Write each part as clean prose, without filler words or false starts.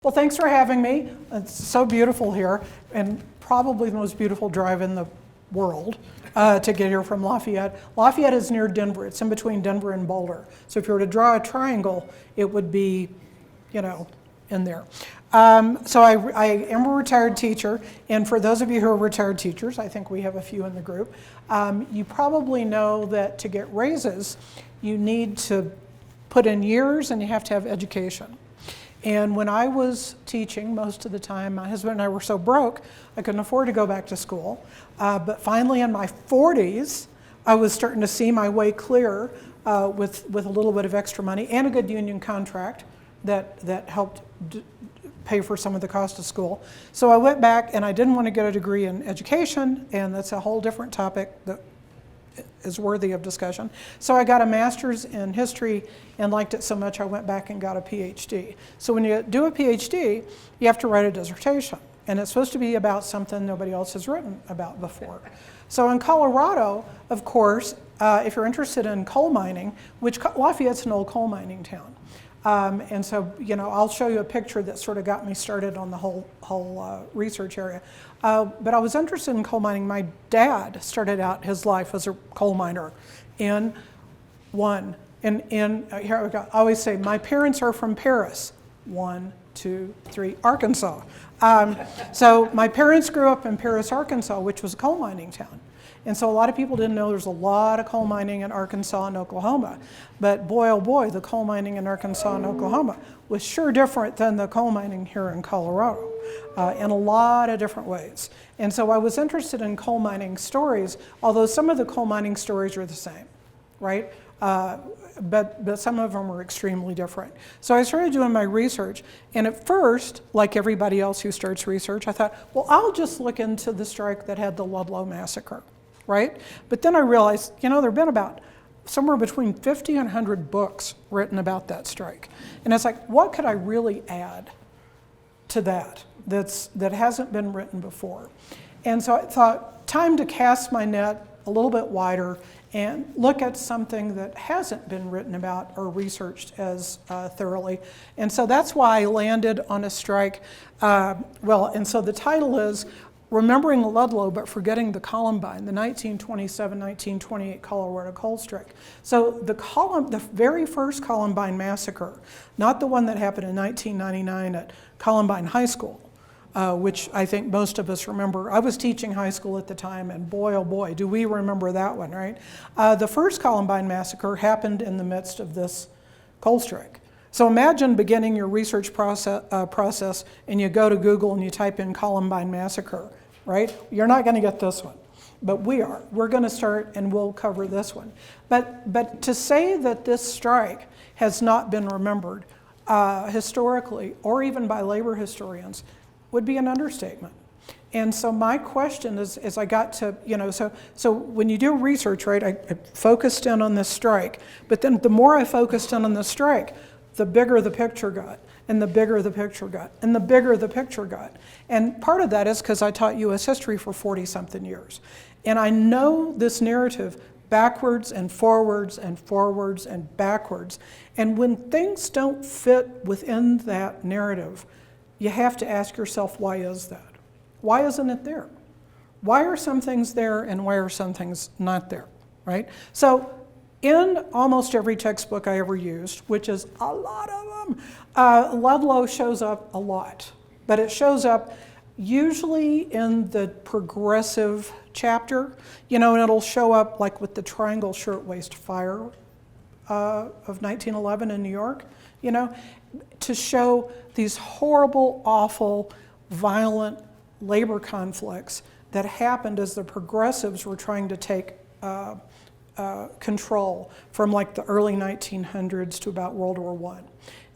Well, thanks for having me. It's so beautiful here, and probably the most beautiful drive in the world to get here from Lafayette. Lafayette is near Denver. It's in between Denver and Boulder. So if you were to draw a triangle, it would be, in there. So I am a retired teacher, and for those of you who are retired teachers, I think we have a few in the group, you probably know that to get raises, you need to put in years and you have to have education. And when I was teaching, most of the time, my husband and I were so broke, I couldn't afford to go back to school. But finally, in my 40s, I was starting to see my way clear with a little bit of extra money and a good union contract that helped pay for some of the cost of school. So I went back, and I didn't want to get a degree in education, and that's a whole different topic that is worthy of discussion. So I got a master's in history and liked it so much I went back and got a PhD. So when you do a PhD, you have to write a dissertation, and it's supposed to be about something nobody else has written about before. So in Colorado, of course, if you're interested in coal mining, which Lafayette's an old coal mining town. And so, I'll show you a picture that sort of got me started on the whole research area. But I was interested in coal mining. My dad started out his life as a coal miner here we go. I always say, my parents are from Paris. 1, 2, 3, Arkansas. So my parents grew up in Paris, Arkansas, which was a coal mining town. And so a lot of people didn't know there's a lot of coal mining in Arkansas and Oklahoma. But boy, oh boy, the coal mining in Arkansas and Oklahoma was sure different than the coal mining here in Colorado in a lot of different ways. And so I was interested in coal mining stories, although some of the coal mining stories are the same, right? But some of them were extremely different. So I started doing my research, and at first, like everybody else who starts research, I thought, well, I'll just look into the strike that had the Ludlow Massacre. Right? But then I realized, there have been about somewhere between 50 and 100 books written about that strike. And it's like, what could I really add to that hasn't been written before? And so I thought, time to cast my net a little bit wider and look at something that hasn't been written about or researched as thoroughly. And so that's why I landed on a strike. And so the title is Remembering Ludlow, but Forgetting the Columbine, the 1927-1928 Colorado coal strike. So the very first Columbine Massacre, not the one that happened in 1999 at Columbine High School, which I think most of us remember. I was teaching high school at the time, and boy, oh boy, do we remember that one, right? The first Columbine Massacre happened in the midst of this coal strike. So imagine beginning your research process and you go to Google and you type in Columbine Massacre, right? You're not going to get this one, but we are. We're going to start and we'll cover this one. But to say that this strike has not been remembered historically or even by labor historians would be an understatement. And so my question is, as I got to, so when you do research, right, I focused in on this strike, but then the more I focused in on the strike, the bigger the picture got, and the bigger the picture got, and the bigger the picture got. And part of that is because I taught U.S. history for 40-something years. And I know this narrative backwards and forwards and forwards and backwards. And when things don't fit within that narrative, you have to ask yourself, why is that? Why isn't it there? Why are some things there and why are some things not there, right? So in almost every textbook I ever used, which is a lot of them, Ludlow shows up a lot. But it shows up usually in the progressive chapter, and it'll show up like with the Triangle Shirtwaist Fire of 1911 in New York, to show these horrible, awful, violent labor conflicts that happened as the progressives were trying to take control from like the early 1900s to about World War I.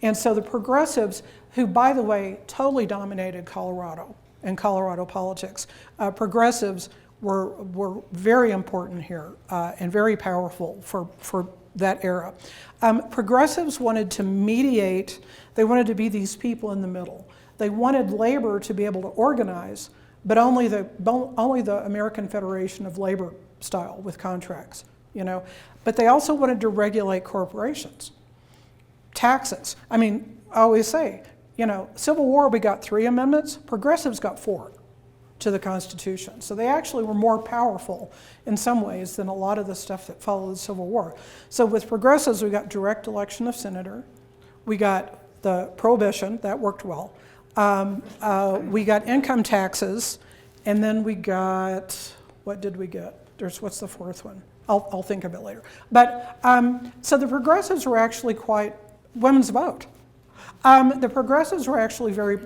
And so the progressives, who by the way totally dominated Colorado and Colorado politics, progressives were very important here and very powerful for that era. Progressives wanted to mediate. They wanted to be these people in the middle. They wanted labor to be able to organize, but only the American Federation of Labor style with contracts. But they also wanted to regulate corporations. Taxes. I always say, Civil War, we got 3 amendments. Progressives got 4 to the Constitution. So they actually were more powerful in some ways than a lot of the stuff that followed the Civil War. So with progressives, we got direct election of senator. We got the prohibition, that worked well. We got income taxes, and then we got, what did we get? What's the 4th one? I'll think of it later. But, so the progressives were actually quite, women's vote. The progressives were actually very,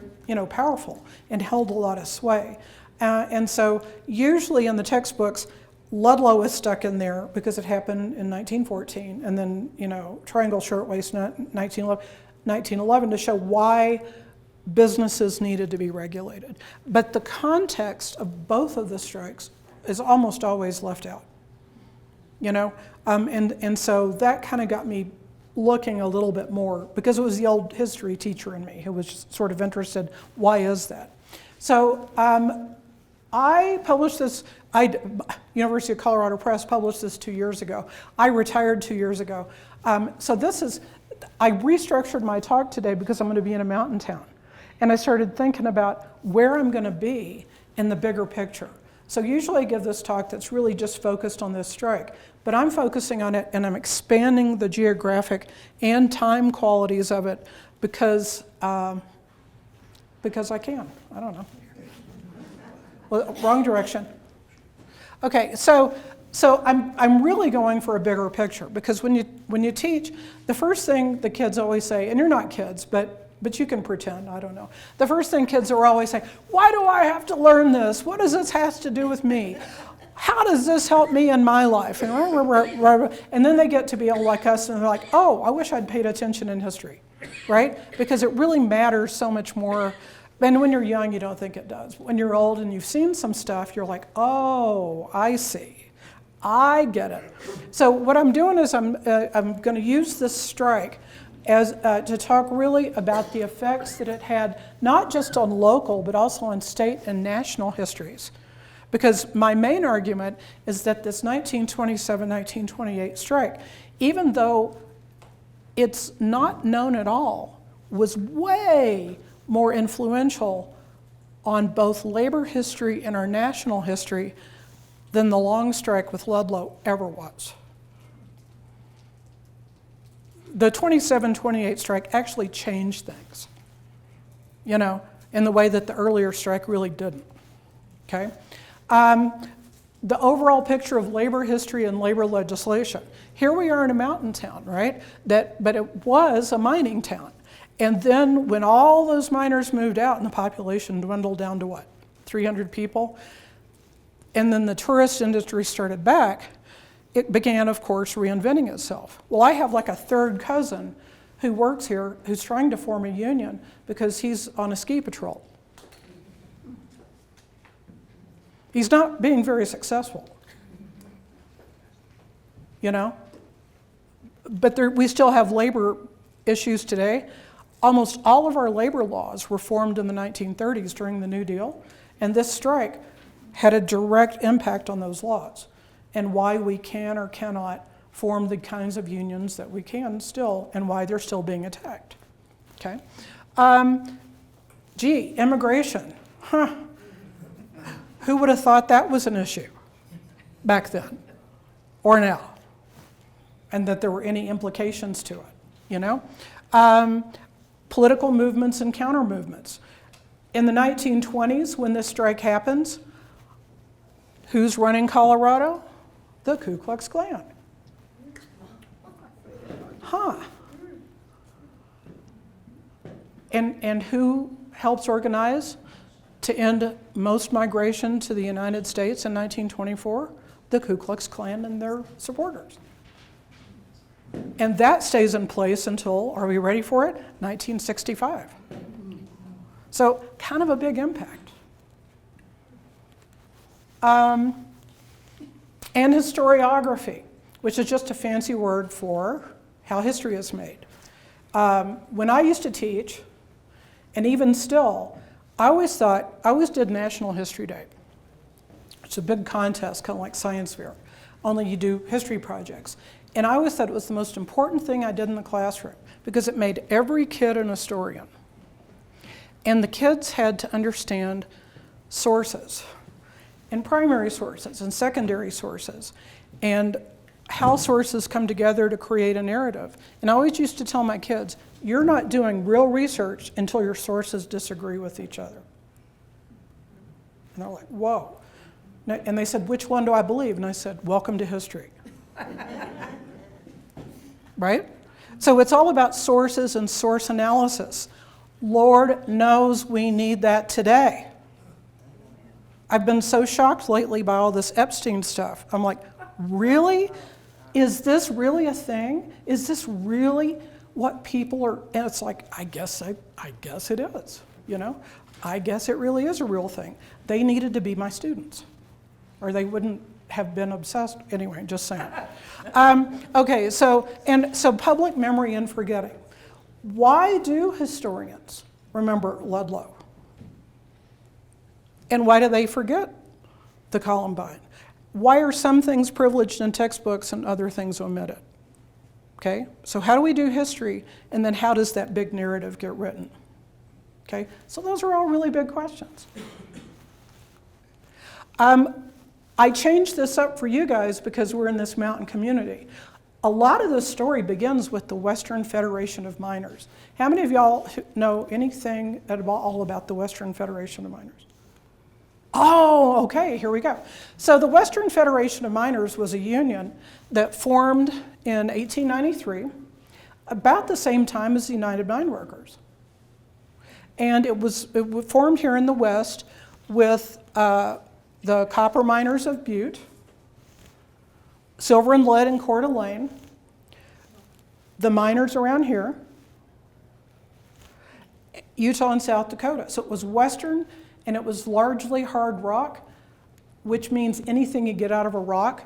powerful and held a lot of sway. And so usually in the textbooks, Ludlow is stuck in there because it happened in 1914, and then, Triangle Shirtwaist 1911 to show why businesses needed to be regulated. But the context of both of the strikes is almost always left out, and so that kind of got me looking a little bit more, because it was the old history teacher in me who was sort of interested, why is that? So I published this, University of Colorado Press published this 2 years ago. I retired 2 years ago. So I restructured my talk today because I'm going to be in a mountain town. And I started thinking about where I'm going to be in the bigger picture. So usually I give this talk that's really just focused on this strike, but I'm focusing on it and I'm expanding the geographic and time qualities of it because I can. I don't know. Well, wrong direction. Okay, so I'm really going for a bigger picture, because when you teach, the first thing the kids always say, and you're not kids, but you can pretend, I don't know. The first thing kids are always saying, why do I have to learn this? What does this have to do with me? How does this help me in my life? And then they get to be like us and they're like, oh, I wish I'd paid attention in history, right? Because it really matters so much more. And when you're young, you don't think it does. When you're old and you've seen some stuff, you're like, oh, I see. I get it. So what I'm doing is I'm going to use this strike as to talk really about the effects that it had, not just on local, but also on state and national histories. Because my main argument is that this 1927-1928 strike, even though it's not known at all, was way more influential on both labor history and our national history than the long strike with Ludlow ever was. The 27-28 strike actually changed things, in the way that the earlier strike really didn't, okay? The overall picture of labor history and labor legislation. Here we are in a mountain town, right? But it was a mining town. And then when all those miners moved out and the population dwindled down to what, 300 people? And then the tourist industry started back, it began, of course, reinventing itself. Well, I have like a third cousin who works here who's trying to form a union because he's on a ski patrol. He's not being very successful, But we still have labor issues today. Almost all of our labor laws were formed in the 1930s during the New Deal, and this strike had a direct impact on those laws and why we can or cannot form the kinds of unions that we can still, and why they're still being attacked, okay? Immigration, Who would have thought that was an issue back then or now, and that there were any implications to it, Political movements and counter movements. In the 1920s, when this strike happens, who's running Colorado? The Ku Klux Klan. And who helps organize to end most migration to the United States in 1924? The Ku Klux Klan and their supporters. And that stays in place until, are we ready for it? 1965. So kind of a big impact. And historiography, which is just a fancy word for how history is made. When I used to teach, and even still, I always did National History Day. It's a big contest, kind of like Science Fair, only you do history projects. And I always thought it was the most important thing I did in the classroom because it made every kid an historian. And the kids had to understand sources, and primary sources and secondary sources, and how sources come together to create a narrative. And I always used to tell my kids, you're not doing real research until your sources disagree with each other. And they're like, whoa. And they said, which one do I believe? And I said, welcome to history. Right? So it's all about sources and source analysis. Lord knows we need that today. I've been so shocked lately by all this Epstein stuff. I'm like, really? Is this really a thing? Is this really what people are? And it's like, I guess it is, you know? I guess it really is a real thing. They needed to be my students, or they wouldn't have been obsessed. Anyway, just saying. Okay, so public memory and forgetting. Why do historians remember Ludlow? And why do they forget the Columbine? Why are some things privileged in textbooks and other things omitted? Okay, so how do we do history, and then how does that big narrative get written? Okay, so those are all really big questions. I changed this up for you guys because we're in this mountain community. A lot of this story begins with the Western Federation of Miners. How many of y'all know anything at all about the Western Federation of Miners? Oh, okay, here we go. So the Western Federation of Miners was a union that formed in 1893, about the same time as the United Mine Workers. And it formed here in the West with the copper miners of Butte, silver and lead in Coeur d'Alene, the miners around here, Utah and South Dakota. So it was Western, and it was largely hard rock, which means anything you get out of a rock,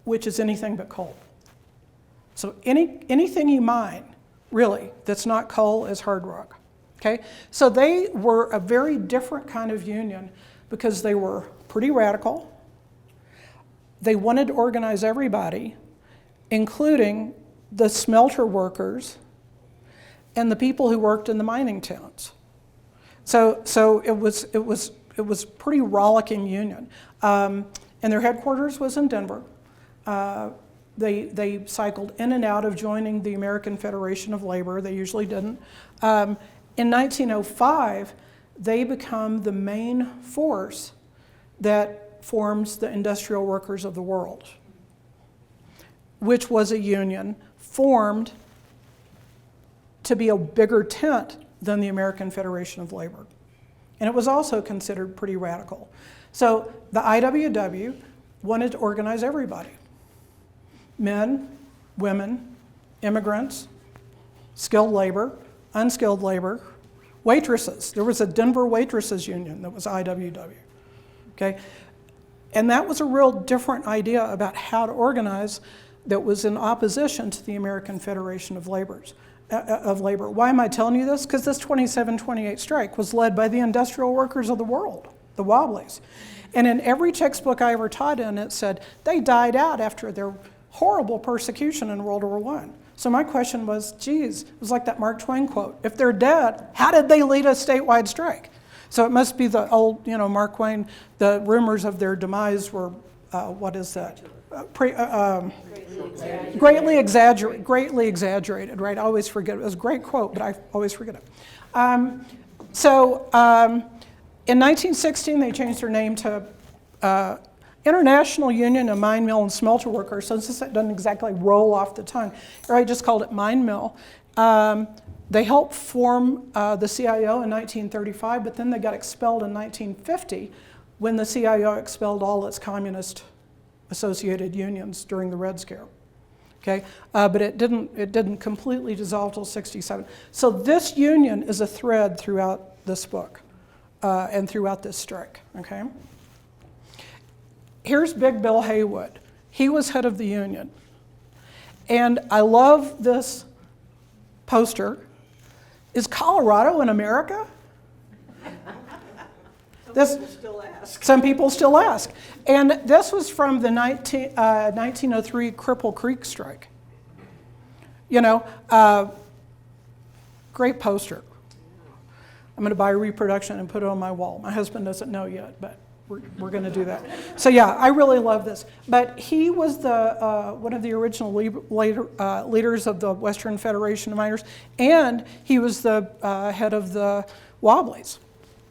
which is anything but coal. So anything you mine, really, that's not coal is hard rock. Okay? So they were a very different kind of union because they were pretty radical. They wanted to organize everybody, including the smelter workers and the people who worked in the mining towns. So it was pretty rollicking union. And their headquarters was in Denver. They cycled in and out of joining the American Federation of Labor. They usually didn't. In 1905, they become the main force that forms the Industrial Workers of the World, which was a union formed to be a bigger tent than the American Federation of Labor. And it was also considered pretty radical. So the IWW wanted to organize everybody. Men, women, immigrants, skilled labor, unskilled labor, waitresses. There was a Denver waitresses union that was IWW, okay? And that was a real different idea about how to organize that was in opposition to the American Federation of Labor. Why am I telling you this? Because this 27-28 strike was led by the Industrial Workers of the World, the Wobblies. And in every textbook I ever taught in, it said they died out after their horrible persecution in World War I. So my question was, geez, it was like that Mark Twain quote, if they're dead, how did they lead a statewide strike? So it must be the old, Mark Twain, the rumors of their demise were, what is that? Greatly exaggerated, right? I always forget. It was a great quote, but I always forget it. In 1916, they changed their name to International Union of Mine, Mill, and Smelter Workers. So this doesn't exactly roll off the tongue. I just called it Mine Mill. They helped form the CIO in 1935, but then they got expelled in 1950 when the CIO expelled all its communist associated unions during the Red Scare. Okay, but it didn't completely dissolve till '67. So this union is a thread throughout this book and throughout this strike. Okay. Here's Big Bill Haywood. He was head of the union, and I love this poster. Is Colorado in America? Some people still ask. And this was from the 1903 Cripple Creek strike. Great poster. I'm going to buy a reproduction and put it on my wall. My husband doesn't know yet, but we're going to do that. So yeah, I really love this. But he was the one of the original leaders of the Western Federation of Miners, and he was the head of the Wobblies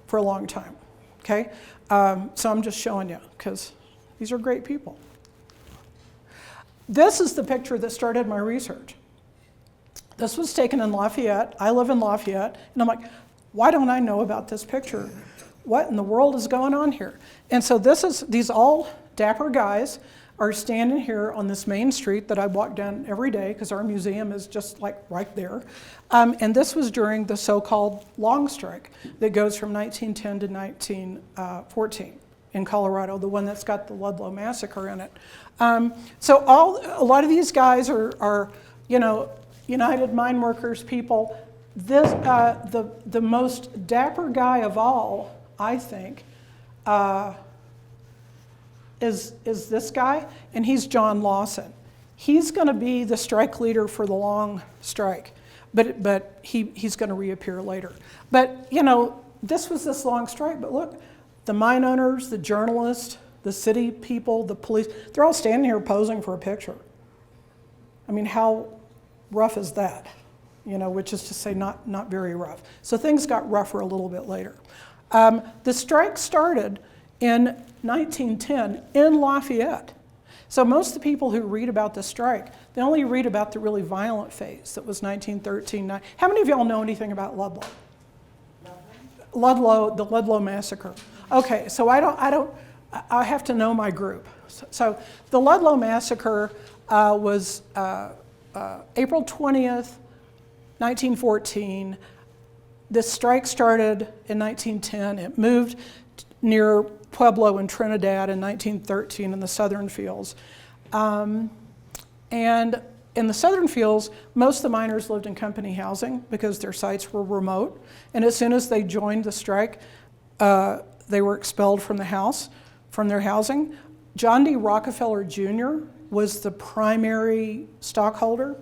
for a long time. Okay, so I'm just showing you because these are great people. This is the picture that started my research. This was taken in Lafayette. I live in Lafayette, and I'm like, why don't I know about this picture? What in the world is going on here? And so these all dapper guys are standing here on this main street that I walk down every day because our museum is just like right there. And this was during the so-called long strike that goes from 1910 to 1914 in Colorado, the one that's got the Ludlow Massacre in it. So a lot of these guys are United Mine Workers people. This the most dapper guy of all, I think, is this guy, and he's John Lawson. He's going to be the strike leader for the long strike, but he's going to reappear later. But this was this long strike. But look, the mine owners, the journalists, the city people, the police—they're all standing here posing for a picture. I mean, how rough is that? Which is to say not very rough. So things got rougher a little bit later. The strike started in 1910 in Lafayette. So most of the people who read about the strike, they only read about the really violent phase that was 1913. How many of y'all know anything about Ludlow? The Ludlow Massacre. Okay, so I have to know my group. So the Ludlow Massacre was April 20th, 1914. This strike started in 1910. It moved near Pueblo in Trinidad in 1913 in the southern fields. And in the southern fields, most of the miners lived in company housing because their sites were remote. And as soon as they joined the strike, they were expelled from their housing. John D. Rockefeller Jr. was the primary stockholder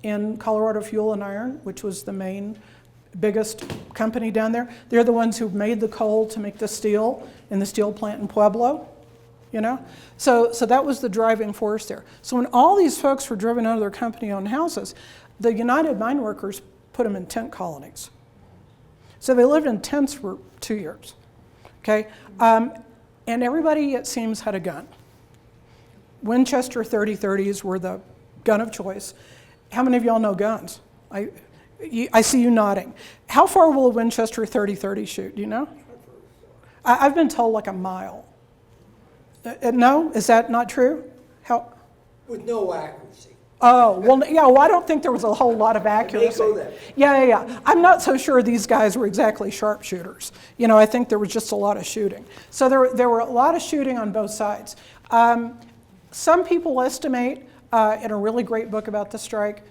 in Colorado Fuel and Iron, which was the biggest company down there. They're the ones who made the coal to make the steel in the steel plant in Pueblo, So that was the driving force there. So when all these folks were driven out of their company-owned houses, the United Mine Workers put them in tent colonies. So they lived in tents for 2 years, okay? And everybody, it seems, had a gun. Winchester 30-30s were the gun of choice. How many of y'all know guns? I see you nodding. How far will a Winchester 30-30 shoot? Do you know? I've been told like a mile. No? Is that not true? How? With no accuracy. Oh, well, yeah, well, I don't think there was a whole lot of accuracy. Yeah. I'm not so sure these guys were exactly sharpshooters. I think there was just a lot of shooting. So there were a lot of shooting on both sides. Some people estimate, in a really great book about the strike,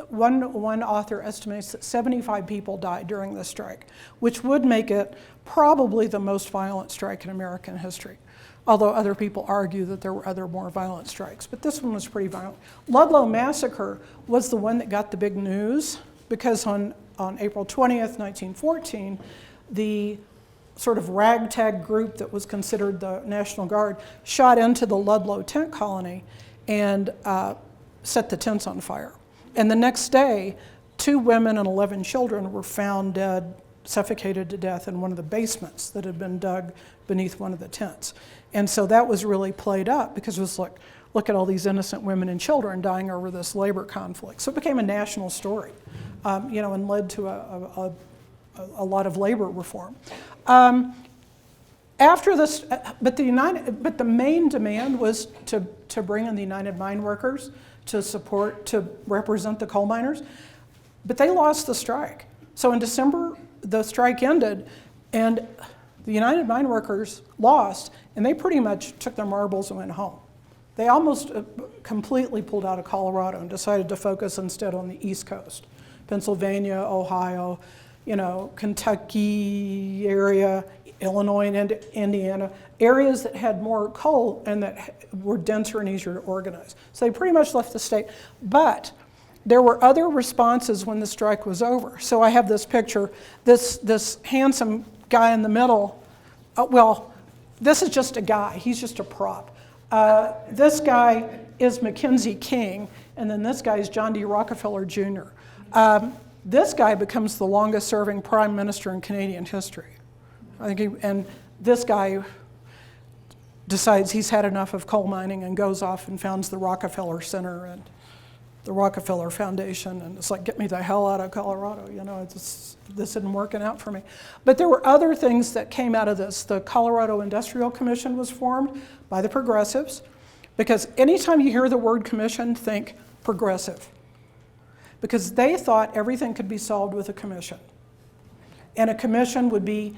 one author estimates that 75 people died during the strike, which would make it probably the most violent strike in American history. Although other people argue that there were other more violent strikes. But this one was pretty violent. Ludlow Massacre was the one that got the big news because on April 20th, 1914, the sort of ragtag group that was considered the National Guard shot into the Ludlow tent colony and set the tents on fire. And the next day, 2 women and 11 children were found dead, suffocated to death in one of the basements that had been dug beneath one of the tents. And so that was really played up because it was like, look at all these innocent women and children dying over this labor conflict. So it became a national story, and led to a lot of labor reform. After this, but the main demand was to bring in the United Mine Workers to represent the coal miners, but they lost the strike. So in December, the strike ended, and the United Mine Workers lost, and they pretty much took their marbles and went home. They almost completely pulled out of Colorado and decided to focus instead on the East Coast, Pennsylvania, Ohio, Kentucky area, Illinois and Indiana, areas that had more coal and that were denser and easier to organize. So they pretty much left the state. But there were other responses when the strike was over. So I have this picture, this handsome guy in the middle. Well, this is just a guy. He's just a prop. This guy is Mackenzie King, and then this guy is John D. Rockefeller Jr. This guy becomes the longest-serving prime minister in Canadian history. And this guy decides he's had enough of coal mining and goes off and founds the Rockefeller Center and the Rockefeller Foundation, and it's like, get me the hell out of Colorado, this isn't working out for me. But there were other things that came out of this. The Colorado Industrial Commission was formed by the progressives, because anytime you hear the word commission, think progressive, because they thought everything could be solved with a commission. And a commission would be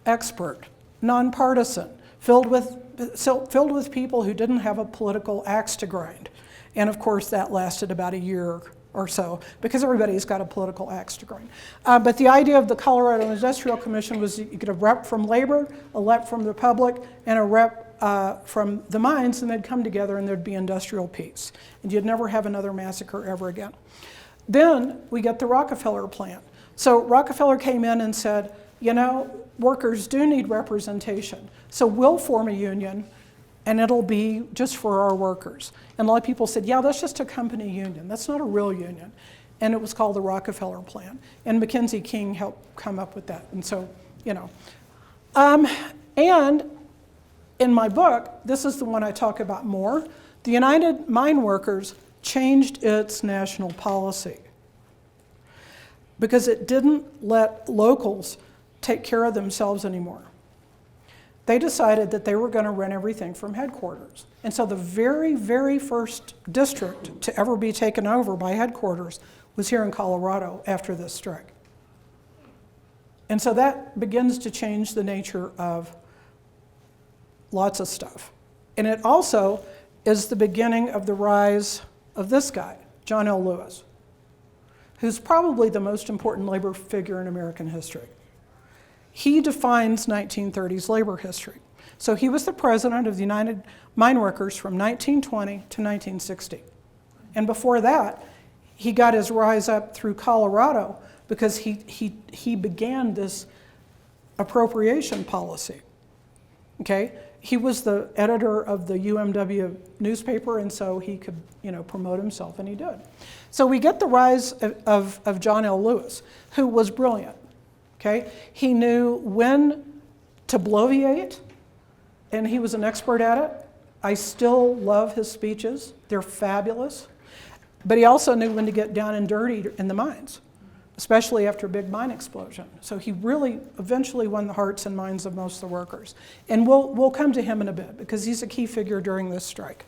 expert, nonpartisan, filled with people who didn't have a political axe to grind. And of course, that lasted about a year or so, because everybody's got a political axe to grind. But the idea of the Colorado Industrial Commission was you get a rep from labor, a rep from the public, and a rep from the mines, and they'd come together and there'd be industrial peace. And you'd never have another massacre ever again. Then we get the Rockefeller plan. So Rockefeller came in and said, workers do need representation. So we'll form a union, and it'll be just for our workers. And a lot of people said, yeah, that's just a company union. That's not a real union. And it was called the Rockefeller Plan. And Mackenzie King helped come up with that. And so, and in my book, this is the one I talk about more, the United Mine Workers changed its national policy because it didn't let locals take care of themselves anymore. They decided that they were going to run everything from headquarters. And so the very, very first district to ever be taken over by headquarters was here in Colorado after this strike. And so that begins to change the nature of lots of stuff. And it also is the beginning of the rise of this guy, John L. Lewis, who's probably the most important labor figure in American history. He defines 1930s labor history. So he was the president of the United Mine Workers from 1920 to 1960. And before that, he got his rise up through Colorado because he began this appropriation policy. Okay? He was the editor of the UMW newspaper, and so he could, promote himself, and he did. So we get the rise of John L. Lewis, who was brilliant. Okay? He knew when to bloviate, and he was an expert at it. I still love his speeches. They're fabulous. But he also knew when to get down and dirty in the mines, especially after a big mine explosion. So he really eventually won the hearts and minds of most of the workers. And we'll come to him in a bit, because he's a key figure during this strike.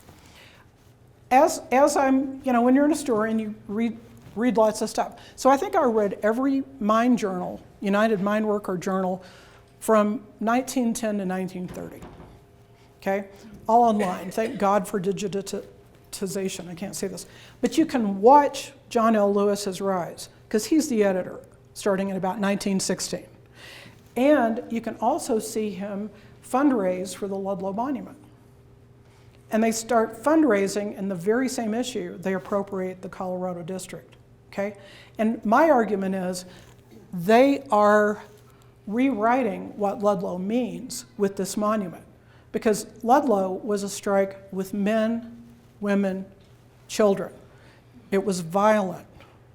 As I'm, when you're in a store and you read lots of stuff. So I think I read every mine journal, United Mine Worker journal, from 1910 to 1930. Okay? All online. Thank God for digitization. I can't say this. But you can watch John L. Lewis's rise, because he's the editor, starting in about 1916. And you can also see him fundraise for the Ludlow Monument. And they start fundraising in the very same issue. They appropriate the Colorado district. Okay? And my argument is they are rewriting what Ludlow means with this monument. Because Ludlow was a strike with men, women, children. It was violent.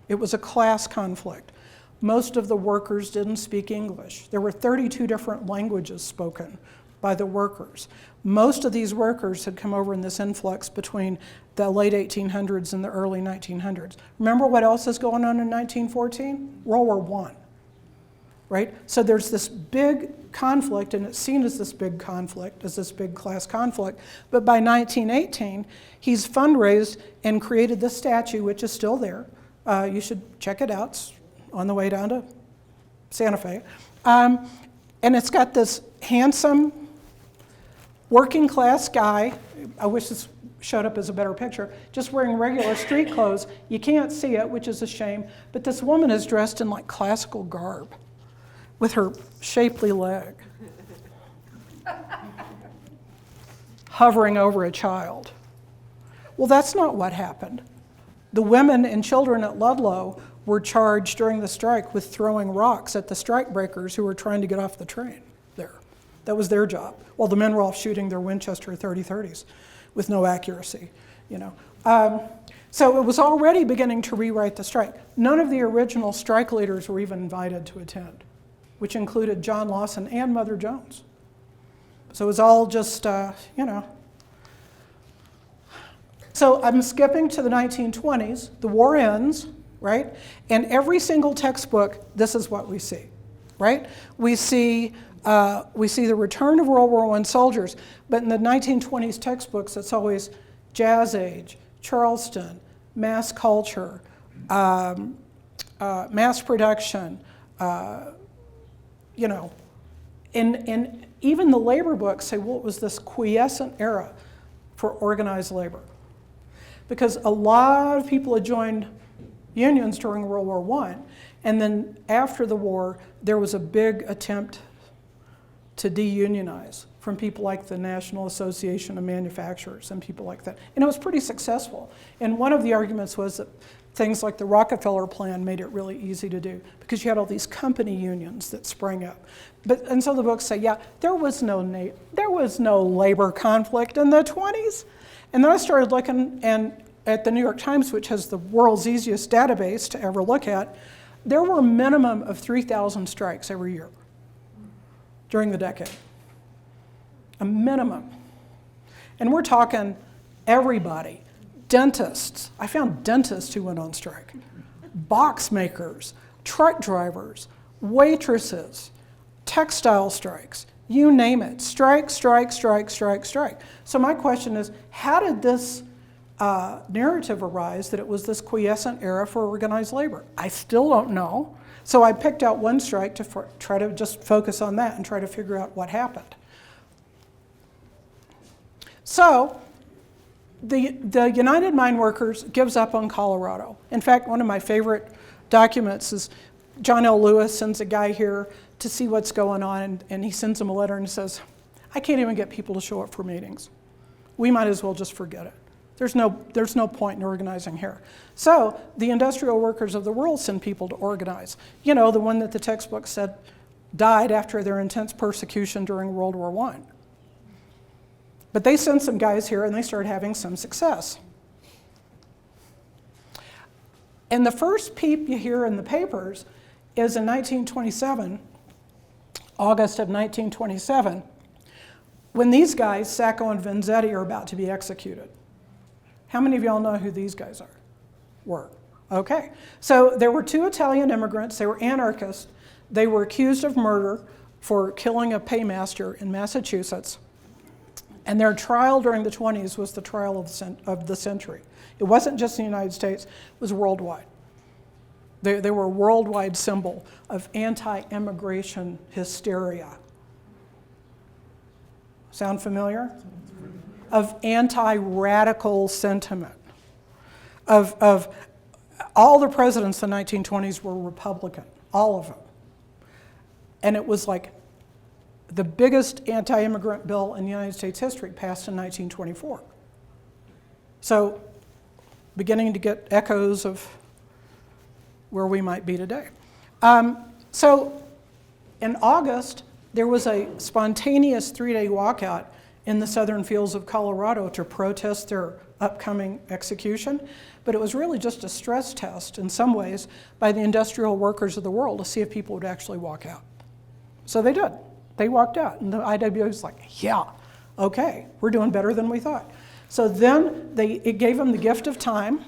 It was a class conflict. Most of the workers didn't speak English. There were 32 different languages spoken by the workers. Most of these workers had come over in this influx between the late 1800s and the early 1900s. Remember what else is going on in 1914? World War I, right? So there's this big conflict, and it's seen as this big conflict, as this big class conflict. But by 1918, he's fundraised and created this statue, which is still there. You should check it out. It's on the way down to Santa Fe. And it's got this handsome working class guy. I wish this showed up as a better picture, just wearing regular street clothes. You can't see it, which is a shame, but this woman is dressed in like classical garb with her shapely leg, hovering over a child. Well, that's not what happened. The women and children at Ludlow were charged during the strike with throwing rocks at the strike breakers who were trying to get off the train there. That was their job, while the men were off shooting their Winchester 30-30s with no accuracy, you know. So it was already beginning to rewrite the strike. None of the original strike leaders were even invited to attend, which included John Lawson and Mother Jones. So it was all just, you know. So I'm skipping to the 1920s. The war ends, right? And every single textbook, this is what we see, right? We see the return of World War I soldiers, but in the 1920s textbooks, it's always Jazz Age, Charleston, mass culture, mass production, you know, and even the labor books say, well, it was this quiescent era for organized labor. Because a lot of people had joined unions during World War I, and then after the war, there was a big attempt to de-unionize from people like the National Association of Manufacturers and people like that. And it was pretty successful. And one of the arguments was that things like the Rockefeller Plan made it really easy to do because you had all these company unions that sprang up. And so the books say, yeah, there was no labor conflict in the 20s. And then I started looking at the New York Times, which has the world's easiest database to ever look at. There were a minimum of 3,000 strikes every year during the decade. A minimum. And we're talking everybody. Dentists. I found dentists who went on strike. Box makers, truck drivers, waitresses, textile strikes, you name it. Strike, strike, strike, strike, strike. So my question is, how did this narrative arise that it was this quiescent era for organized labor? I still don't know. So I picked out one strike to try to just focus on that and try to figure out what happened. So the United Mine Workers gives up on Colorado. In fact, one of my favorite documents is John L. Lewis sends a guy here to see what's going on, and he sends him a letter and says, I can't even get people to show up for meetings. We might as well just forget it. There's no point in organizing here. So the industrial workers of the world send people to organize. You know, the one that the textbook said died after their intense persecution during World War I. But they sent some guys here and they started having some success. And the first peep you hear in the papers is in 1927, August of 1927, when these guys, Sacco and Vanzetti, are about to be executed. How many of y'all know who these guys were? Okay. So there were two Italian immigrants. They were anarchists. They were accused of murder for killing a paymaster in Massachusetts. And their trial during the 20s was the trial of the century. It wasn't just in the United States, it was worldwide. They were a worldwide symbol of anti-immigration hysteria. Sound familiar? Of anti-radical sentiment. Of all the presidents in the 1920s were Republican, all of them. And it was like the biggest anti-immigrant bill in United States history passed in 1924. So beginning to get echoes of where we might be today. So in August, there was a spontaneous 3-day walkout in the southern fields of Colorado to protest their upcoming execution, but it was really just a stress test in some ways by the industrial workers of the world to see if people would actually walk out. So they did. They walked out, and the IWA was like, yeah, okay, we're doing better than we thought. So then it gave them the gift of time.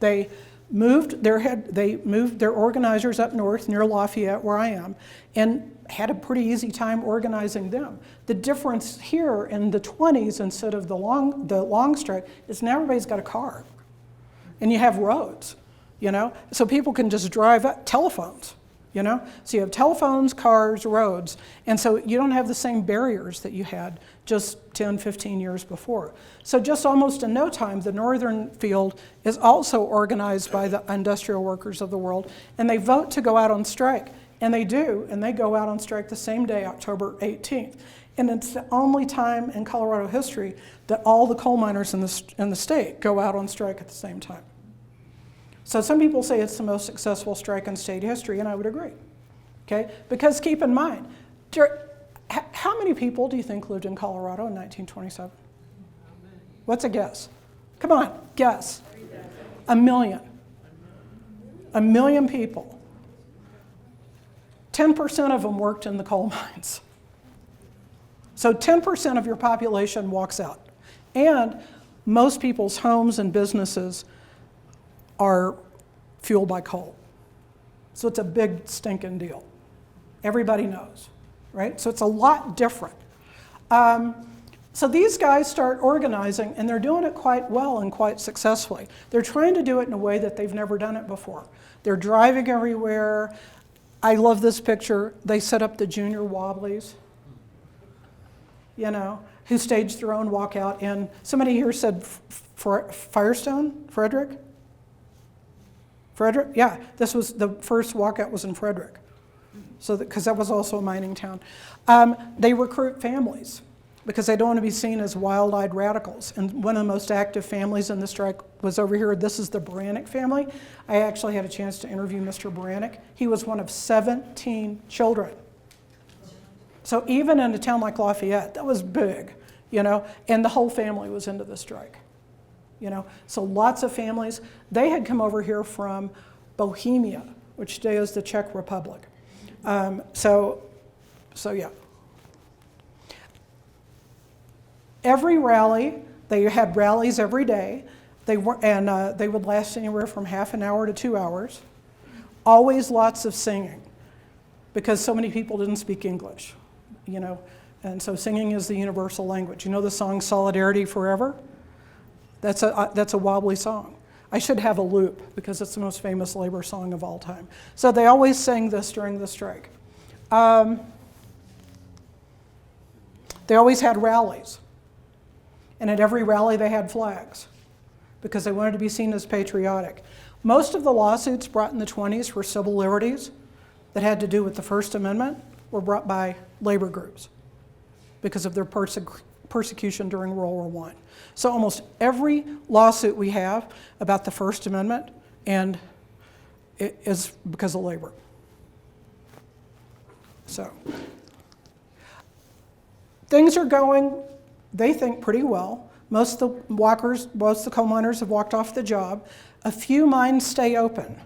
They moved their organizers up north near Lafayette, where I am, and had a pretty easy time organizing them. The difference here in the 20s, instead of the long strike, is now everybody's got a car, and you have roads, you know, so people can just drive up. Telephones. You know, so you have telephones, cars, roads, and so you don't have the same barriers that you had just 10, 15 years before. So just almost in no time, the northern field is also organized by the industrial workers of the world, and they vote to go out on strike, and they do, and they go out on strike the same day, October 18th. And it's the only time in Colorado history that all the coal miners in the state go out on strike at the same time. So some people say it's the most successful strike in state history, and I would agree. Okay? Because keep in mind, how many people do you think lived in Colorado in 1927? What's a guess? Come on, guess. 1 million. 1 million people. 10% of them worked in the coal mines. So 10% of your population walks out. And most people's homes and businesses are fueled by coal. So it's a big stinking deal. Everybody knows, right? So it's a lot different. So these guys start organizing, and they're doing it quite well and quite successfully. They're trying to do it in a way that they've never done it before. They're driving everywhere. I love this picture. They set up the junior Wobblies, you know, who staged their own walkout. And somebody here said Firestone, Frederick? Frederick? Yeah, this was the first walkout was in Frederick. So because that was also a mining town. They recruit families because they don't want to be seen as wild-eyed radicals. And one of the most active families in the strike was over here. This is the Brannick family. I actually had a chance to interview Mr. Brannick. He was one of 17 children. So even in a town like Lafayette, that was big, you know, and the whole family was into the strike, you know. So lots of families. They had come over here from Bohemia, which today is the Czech Republic. So yeah. Every rally, they had rallies every day. They would last anywhere from half an hour to 2 hours. Always lots of singing, because so many people didn't speak English, you know. And so singing is the universal language. You know the song "Solidarity Forever"? That's a wobbly song. I should have a loop because it's the most famous labor song of all time. So they always sang this during the strike. They always had rallies. And at every rally they had flags because they wanted to be seen as patriotic. Most of the lawsuits brought in the 20s for civil liberties that had to do with the First Amendment were brought by labor groups because of their persecution during World War I. So almost every lawsuit we have about the First Amendment and it is because of labor. So things are going, they think, pretty well. Most of the coal miners have walked off the job. A few mines stay open,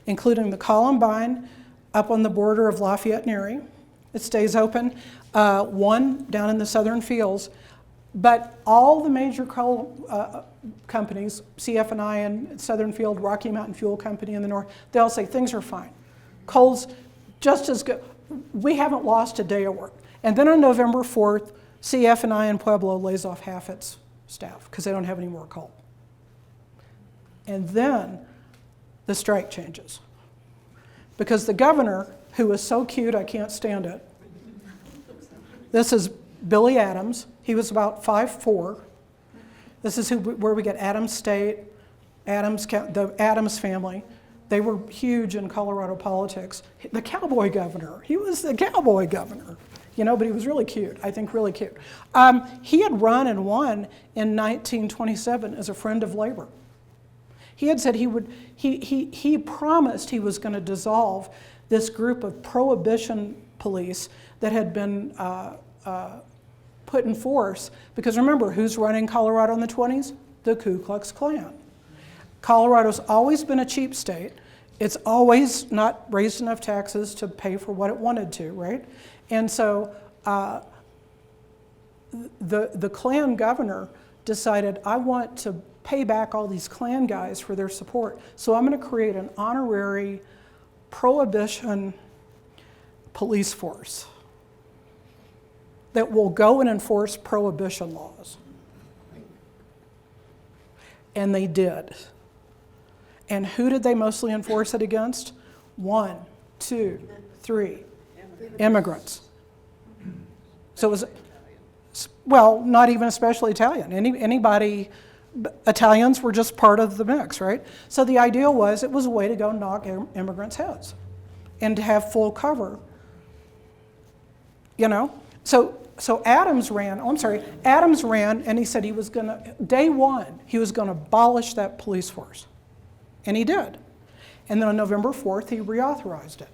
including the Columbine up on the border of Lafayette and Erie. It stays open. One down in the southern fields. But all the major coal companies, CF&I and Southern Field, Rocky Mountain Fuel Company in the north, they all say things are fine. Coal's just as good. We haven't lost a day of work. And then on November 4th, CF&I in Pueblo lays off half its staff because they don't have any more coal. And then the strike changes. Because the governor, who is so cute, I can't stand it. This is Billy Adams. He was about 5'4". This is where we get Adams State, the Adams family. They were huge in Colorado politics. The cowboy governor, he was the cowboy governor, you know, but he was really cute, I think really cute. He had run and won in 1927 as a friend of labor. He had said he promised he was going to dissolve this group of prohibition police that had been put in force, because remember, who's running Colorado in the 20s? The Ku Klux Klan. Colorado's always been a cheap state. It's always not raised enough taxes to pay for what it wanted to, right? And so the Klan governor decided, I want to pay back all these Klan guys for their support, so I'm going to create an honorary prohibition police force that will go and enforce prohibition laws. And they did. And who did they mostly enforce it against? 1, 2, 3, immigrants. So it was, well, not even especially Italian. Anybody, Italians were just part of the mix, right? So the idea was it was a way to go knock immigrants' heads and to have full cover, you know? So Adams ran, Adams ran, and he said he was going to, day one, he was going to abolish that police force. And he did. And then on November 4th, he reauthorized it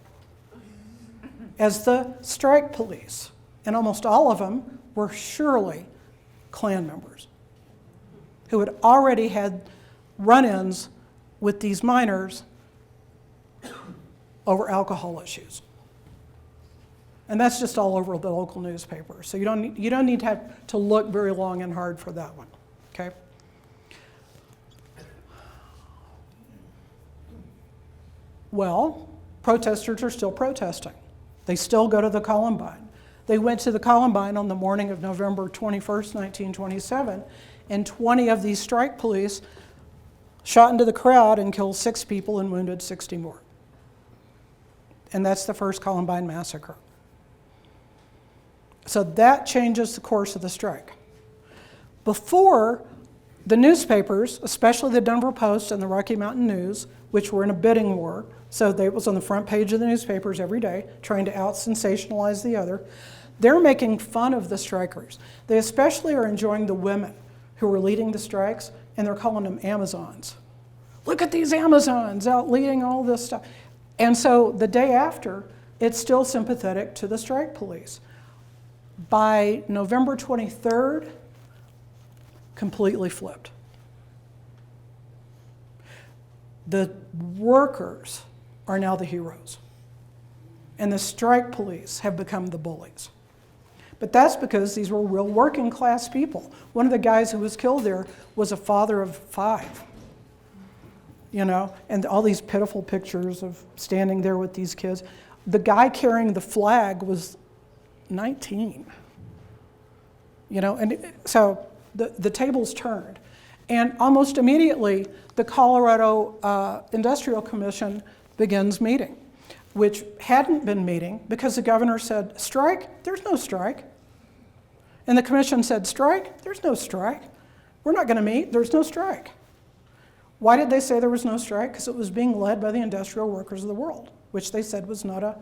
as the strike police. And almost all of them were surely Klan members who had already had run-ins with these miners over alcohol issues. And that's just all over the local newspaper. So you don't need to have to look very long and hard for that one, okay? Well, protesters are still protesting. They still go to the Columbine. They went to the Columbine on the morning of November 21st, 1927, and 20 of these strike police shot into the crowd and killed 6 people and wounded 60 more. And that's the first Columbine Massacre. So that changes the course of the strike. Before, the newspapers, especially the Denver Post and the Rocky Mountain News, which were in a bidding war, so it was on the front page of the newspapers every day, trying to out-sensationalize the other, they're making fun of the strikers. They especially are enjoying the women who were leading the strikes, and they're calling them Amazons. Look at these Amazons out leading all this stuff. And so the day after, it's still sympathetic to the strike police. By November 23rd, completely flipped. The workers are now the heroes, and the strike police have become the bullies. But that's because these were real working class people. One of the guys who was killed there was a father of 5, and all these pitiful pictures of standing there with these kids. The guy carrying the flag was 19, and so the tables turned. And almost immediately, the Colorado Industrial Commission begins meeting, which hadn't been meeting because the governor said, strike? There's no strike. And the commission said, strike? There's no strike. We're not going to meet. There's no strike. Why did they say there was no strike? Because it was being led by the industrial workers of the world, which they said was not a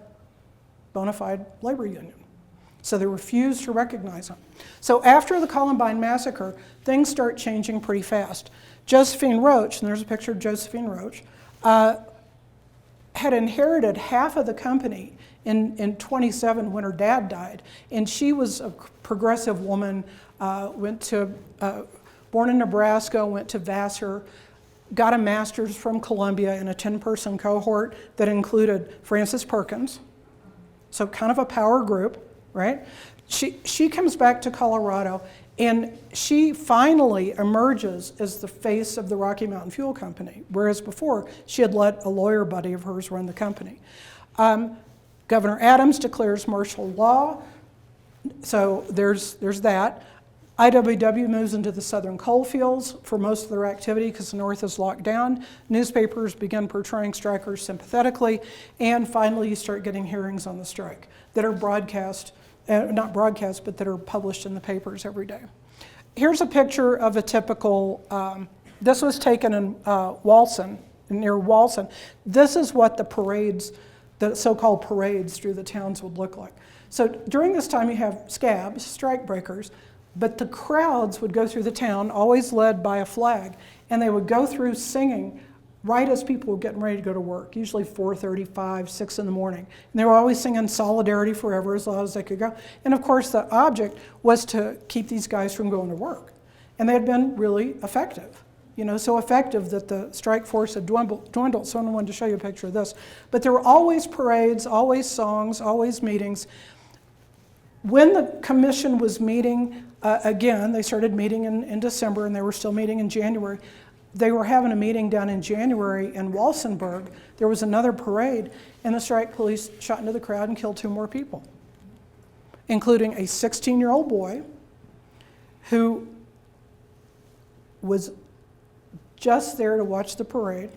bona fide labor union. So they refused to recognize them. So after the Columbine Massacre, things start changing pretty fast. Josephine Roach, and there's a picture of Josephine Roach, had inherited half of the company in 27 when her dad died. And she was a progressive woman, born in Nebraska, went to Vassar, got a master's from Columbia in a 10-person cohort that included Frances Perkins, so kind of a power group. Right? She comes back to Colorado, and she finally emerges as the face of the Rocky Mountain Fuel Company, whereas before she had let a lawyer buddy of hers run the company. Governor Adams declares martial law, so there's that. IWW moves into the southern coal fields for most of their activity because the north is locked down. Newspapers begin portraying strikers sympathetically, and finally you start getting hearings on the strike that are broadcast, not broadcast, but that are published in the papers every day. Here's a picture of a typical, this was taken in Walson, near Walson. This is what the parades, the so-called parades through the towns would look like. So during this time you have scabs, strike breakers, but the crowds would go through the town, always led by a flag, and they would go through singing right as people were getting ready to go to work, usually 4:35, 6 in the morning. And they were always singing Solidarity Forever as long as they could go. And of course the object was to keep these guys from going to work. And they had been really effective, so effective that the strike force had dwindled. So I wanted to show you a picture of this. But there were always parades, always songs, always meetings. When the commission was meeting, again, they started meeting in December, and they were still meeting in January. They were having a meeting down in January in Walsenburg. There was another parade, and the strike police shot into the crowd and killed 2 more people, including a 16-year-old boy who was just there to watch the parade,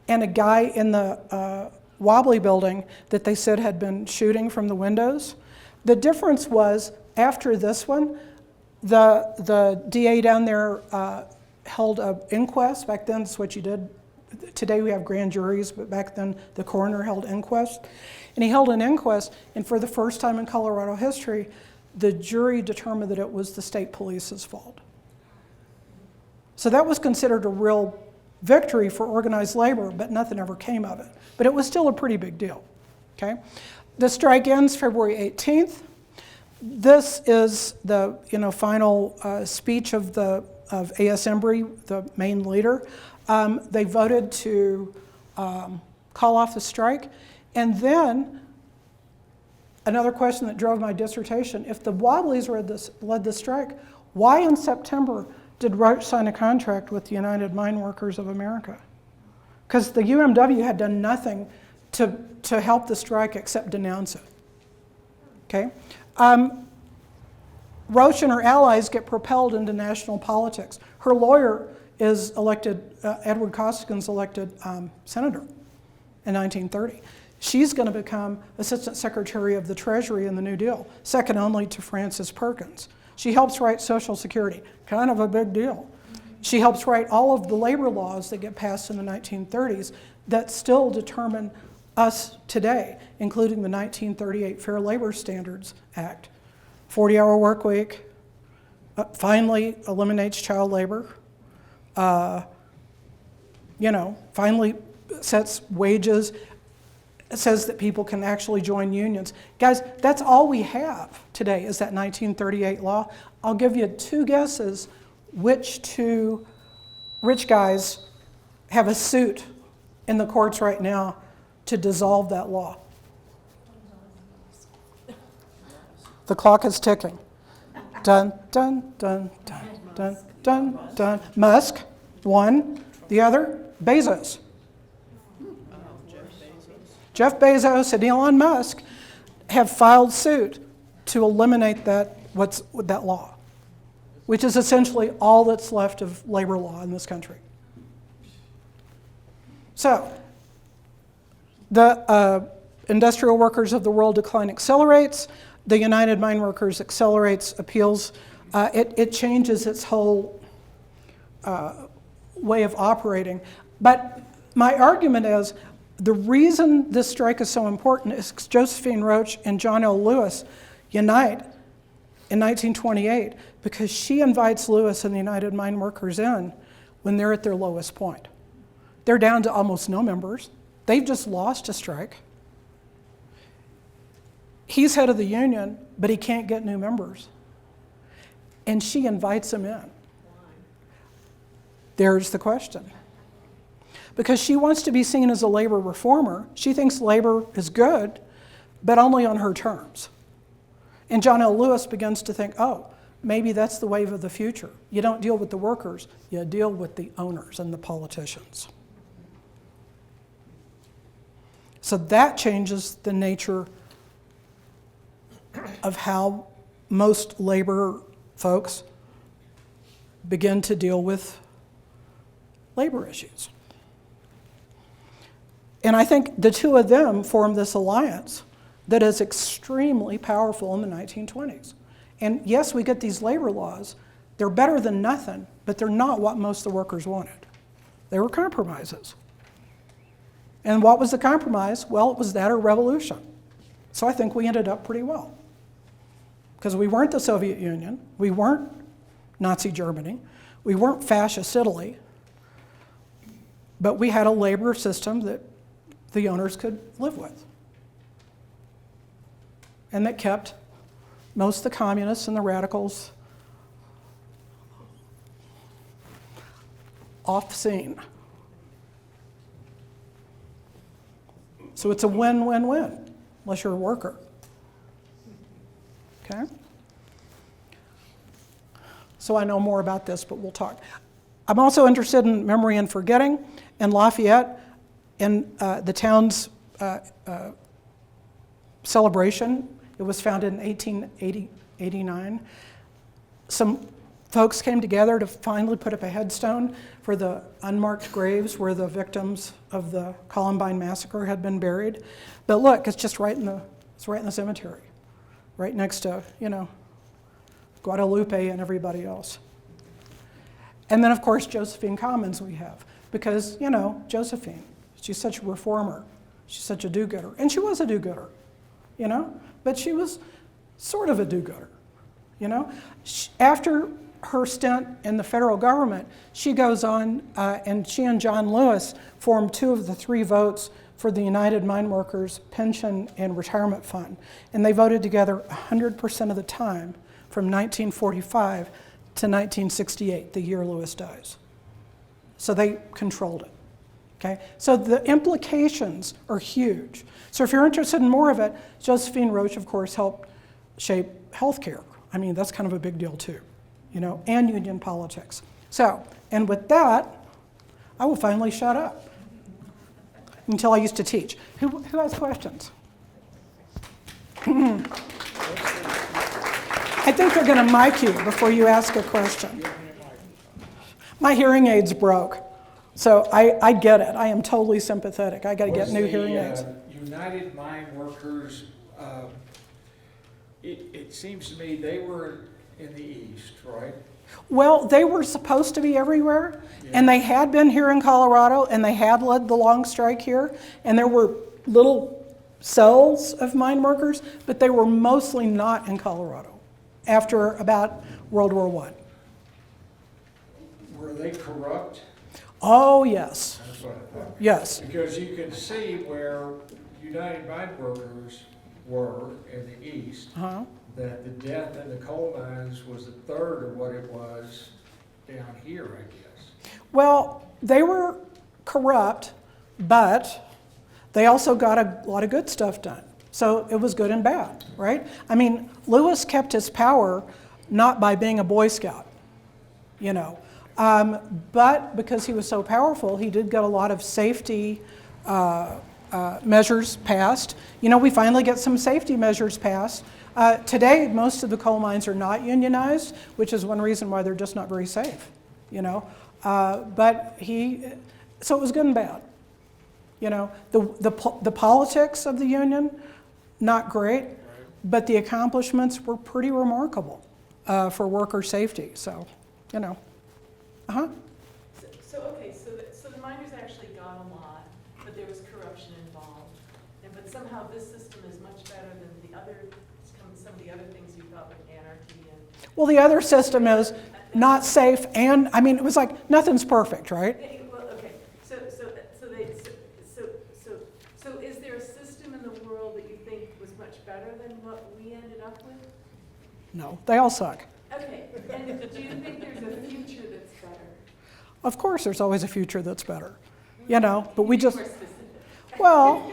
and a guy in the Wobbly building that they said had been shooting from the windows. The difference was, after this one, the DA down there held an inquest. Back then, that's what you did. Today we have grand juries, but back then the coroner held inquest. And he held an inquest, and for the first time in Colorado history, the jury determined that it was the state police's fault. So that was considered a real victory for organized labor, but nothing ever came of it. But it was still a pretty big deal, okay? The strike ends February 18th. This is the final speech of A.S. Embry, the main leader. They voted to call off the strike. And then, another question that drove my dissertation, if the Wobblies led the strike, why in September did Roach sign a contract with the United Mine Workers of America? Because the UMW had done nothing to help the strike except denounce it, okay? Roach and her allies get propelled into national politics. Her lawyer is elected, Edward Costigan's elected senator in 1930. She's going to become Assistant Secretary of the Treasury in the New Deal, second only to Frances Perkins. She helps write Social Security, kind of a big deal. She helps write all of the labor laws that get passed in the 1930s that still determine us today, including the 1938 Fair Labor Standards Act. 40-hour work week, finally eliminates child labor, finally sets wages, says that people can actually join unions. Guys, that's all we have today is that 1938 law. I'll give you two guesses which two rich guys have a suit in the courts right now to dissolve that law. The clock is ticking. Dun, dun, dun, dun, dun, dun, dun. Musk, one. The other, Bezos. Jeff Bezos and Elon Musk have filed suit to eliminate that law, which is essentially all that's left of labor law in this country. So, the industrial workers of the world decline accelerates. The United Mine Workers accelerates appeals. It changes its whole way of operating. But my argument is the reason this strike is so important is Josephine Roach and John L. Lewis unite in 1928 because she invites Lewis and the United Mine Workers in when they're at their lowest point. They're down to almost no members. They've just lost a strike. He's head of the union, but he can't get new members. And she invites him in. There's the question. Because she wants to be seen as a labor reformer. She thinks labor is good, but only on her terms. And John L. Lewis begins to think, oh, maybe that's the wave of the future. You don't deal with the workers, you deal with the owners and the politicians. So that changes the nature of how most labor folks begin to deal with labor issues. And I think the two of them form this alliance that is extremely powerful in the 1920s. And yes, we get these labor laws. They're better than nothing, but they're not what most of the workers wanted. They were compromises. And what was the compromise? Well, it was that or revolution. So I think we ended up pretty well. Because we weren't the Soviet Union, we weren't Nazi Germany, we weren't fascist Italy, but we had a labor system that the owners could live with. And that kept most of the communists and the radicals off scene. So it's a win-win-win, unless you're a worker. Okay? So I know more about this, but we'll talk. I'm also interested in memory and forgetting. In Lafayette, in the town's celebration, it was founded in 1889. Some folks came together to finally put up a headstone for the unmarked graves where the victims of the Columbine Massacre had been buried. But look, it's just right in the cemetery, right next to, Guadalupe and everybody else. And then, of course, Josephine Commons we have, because, Josephine, she's such a reformer. She's such a do-gooder. And she was a do-gooder, but she was sort of a do-gooder, After her stint in the federal government, she goes on, and she and John Lewis formed 2 of the 3 votes for the United Mine Workers Pension and Retirement Fund. And they voted together 100% of the time from 1945 to 1968, the year Lewis dies. So they controlled it. Okay? So the implications are huge. So if you're interested in more of it, Josephine Roche, of course, helped shape healthcare. I mean, that's kind of a big deal too, and union politics. So, and with that, I will finally shut up until I used to teach. Who has questions? I think they're going to mic you before you ask a question. My hearing aids broke, so I get it. I am totally sympathetic. I got to get new hearing aids. United Mine Workers, it seems to me they were in the East, right? Well, they were supposed to be everywhere, and they had been here in Colorado, and they had led the long strike here, and there were little cells of mine workers, but they were mostly not in Colorado after about World War I. Were they corrupt? Oh, yes. That's what I thought. Yes. Because you can see where United Mine Workers were in the East, that the death in the coal mines was a third of what it was down here, I guess. Well, they were corrupt, but they also got a lot of good stuff done. So it was good and bad, right? I mean, Lewis kept his power not by being a Boy Scout, but because he was so powerful, he did get a lot of safety measures passed. We finally get some safety measures passed. Today, most of the coal mines are not unionized, which is one reason why they're just not very safe, But so it was good and bad. The politics of the union, not great, but the accomplishments were pretty remarkable for worker safety. So, So the miners actually got a lot, but there was corruption involved. But somehow this system is much better than some of the other things you thought, like anarchy and. Well, the other system is not safe, and it was like nothing's perfect, right? Well, okay. So is there a system in the world that you think was much better than what we ended up with? No, they all suck. Okay. And do you think there's a future that's better? Of course, there's always a future that's better, but we just. More specific. Well,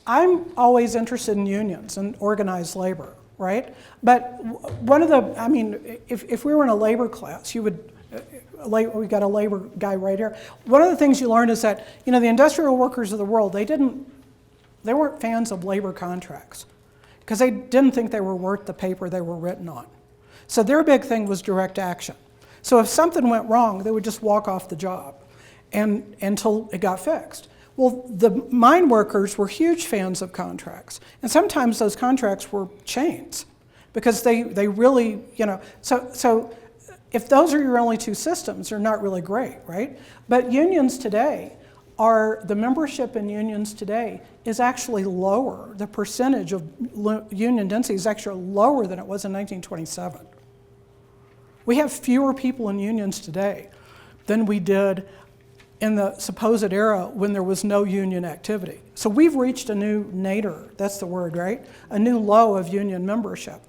I'm always interested in unions and organized labor, right? But one of the, if we were in a labor class, you would, we got a labor guy right here. One of the things you learn is that, the industrial workers of the world, they weren't fans of labor contracts because they didn't think they were worth the paper they were written on. So their big thing was direct action. So if something went wrong, they would just walk off the job until it got fixed. Well, the mine workers were huge fans of contracts. And sometimes those contracts were chains because they really, so if those are your only 2 systems, they're not really great, right? But unions today the membership in unions today is actually lower. The percentage of union density is actually lower than it was in 1927. We have fewer people in unions today than we did in the supposed era when there was no union activity. So we've reached a new nadir, that's the word, right? A new low of union membership.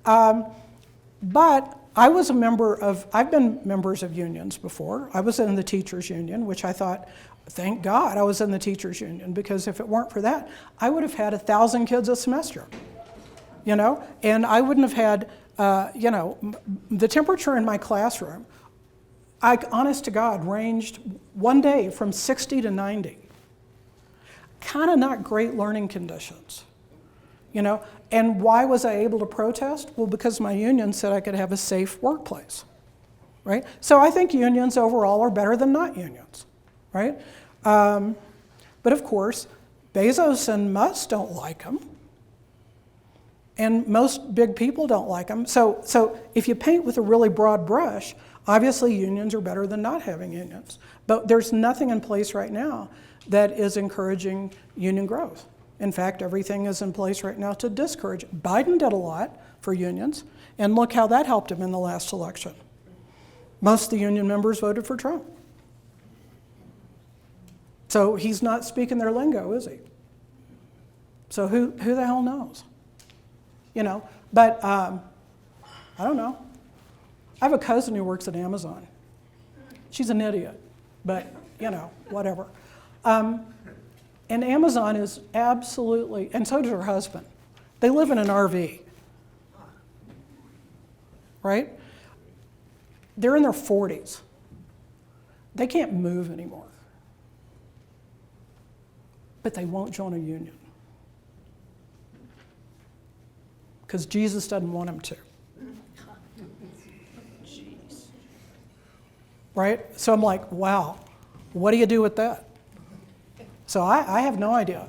But I've been members of unions before. I was in the teachers union, which I thought, thank God I was in the teachers union, because if it weren't for that, I would have had 1,000 kids a semester, and I wouldn't have had, the temperature in my classroom, honest to God, ranged one day from 60 to 90. Kind of not great learning conditions, And why was I able to protest? Well, because my union said I could have a safe workplace, right? So I think unions overall are better than not unions, right? But of course, Bezos and Musk don't like them. And most big people don't like them. So if you paint with a really broad brush, obviously unions are better than not having unions. But there's nothing in place right now that is encouraging union growth. In fact, everything is in place right now to discourage. Biden did a lot for unions, and look how that helped him in the last election. Most of the union members voted for Trump. So he's not speaking their lingo, is he? So who the hell knows? You know, but I don't know. I have a cousin who works at Amazon. She's an idiot, but you know, whatever. And Amazon is absolutely, and so does her husband. They live in an RV, right? They're in their 40s. They can't move anymore. But they won't join a union. Because Jesus doesn't want them to. Right? So I'm like, wow, what do you do with that? So I have no idea.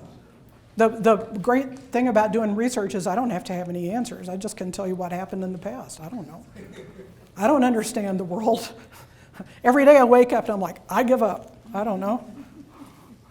The great thing about doing research is I don't have to have any answers. I just can tell you what happened in the past. I don't know. I don't understand the world. Every day I wake up and I'm like, I give up. I don't know.